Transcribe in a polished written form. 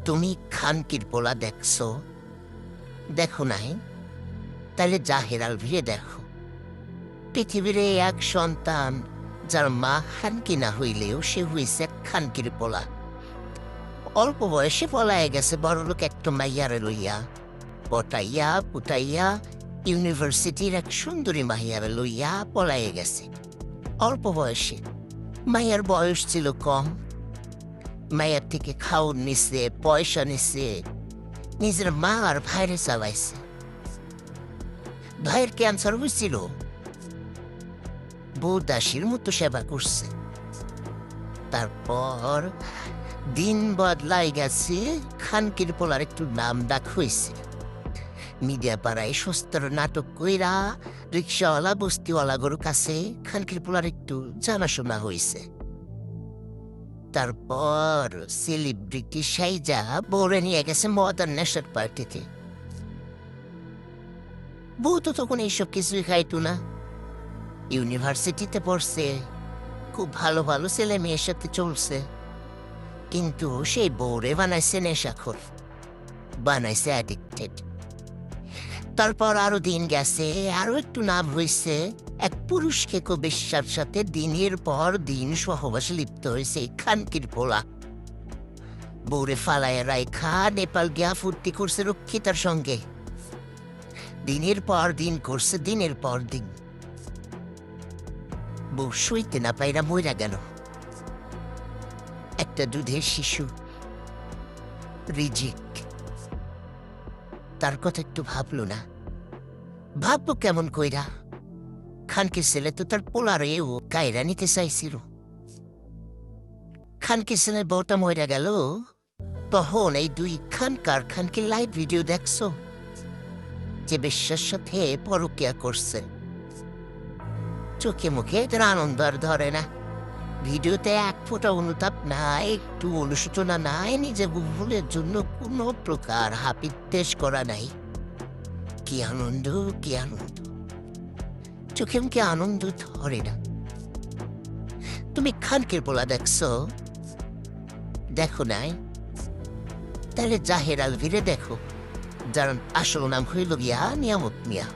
তুমি খানকির পোলা দেখছো? দেখো নাই? তাইলে জাহের আলভিরে দেখো। পৃথিবীর এক সন্তান যার মা খানকি না হইলেও সে হইছে খানকির পোলা। অল্প বয়সে পলায় গেছে বড়লোক একটা মাইয়ারে লইয়া, পটাইয়া পুটাইয়া ইউনিভার্সিটির এক সুন্দরী মাইয়ারে লইয়া পলায়ে গেছে অল্প বয়সে। মাইয়ার বয়স ছিল কম, মায়ের থেকে খাওন নিছে, পয়সা নিছে, নিজের মা আর ভাইরে চালাইছে। ভাইয়ের ক্যান্সার হয়েছিল, বউ দাসীর মতো সেবা করছে। তারপর দিন বদলাই গেছে, খানকির পোলার একটু নাম ডাক হয়েছে। মিডিয়া পাড়ায় সস্তর নাটক কইরা রিক্সাওয়ালা বস্তিওয়ালা গরুর কাছে খানকির পোলার একটু জানাশোনা হয়েছে। তারপর সেলিব্রিটি সাইজা বউরে নিয়ে গেছে মডার্ন নেশার পার্টিতে। বউ তো তখন এইসব কিছুই খাইতো না, ইউনিভার্সিটিতে পড়ছে, খুব ভালো ভালো ছেলে মেয়ের সাথে চলছে। কিন্তু সেই বউরে বানাইছে নেশাখোর, বানাইছে অ্যাডিক্টেড। তারপর আরো দিন গেছে, আরো একটু নাম হয়েছে, এক পুরুষকে খুব বিশ্বাস সাথে দিনের পর দিন সহবাসে লিপ্ত হয়েছে খানকির পোলা। বউরে ফালায় রাইখা নেপাল গিয়া ফুর্তি করছে রক্ষিতার সঙ্গে। দিনের পর দিন করছে, দিনের পর দিন। বউ সইতে না পাইরা মইরা গেল। একটা দুধের শিশু, রিজিক, তার কথা একটু ভাবলো না? ভাববো কেমন কইরা? খানকির ছেলে তো তার পোলারেও কায়রা নিতে চাইছিল। খানকির ছেলের বউটা মইরা গেল, তখন এই দুই খানকির লাইভ ভিডিও দেখছো, যে বেশ্যার সাথে পরকিয়া করছে। চোখে মুখে এদের আনন্দ আর ধরে না। ভিডিওতে এক ফোঁটা অনুতাপ নাই, একটু অনুশোচনা নাই, নিজে ভুলের জন্য কোনো প্রকার হাপিত্তেশ করা নাই। কি আনন্দ, কি আনন্দ! চোখে মুখে আনন্দ ধরে না। তুমি খানকির পোলা দেখছো? দেখো নাই? তাহলে জাহের আলভিরে দেখো, যার আসল নাম হইল গিয়া নিয়ামত মিয়া।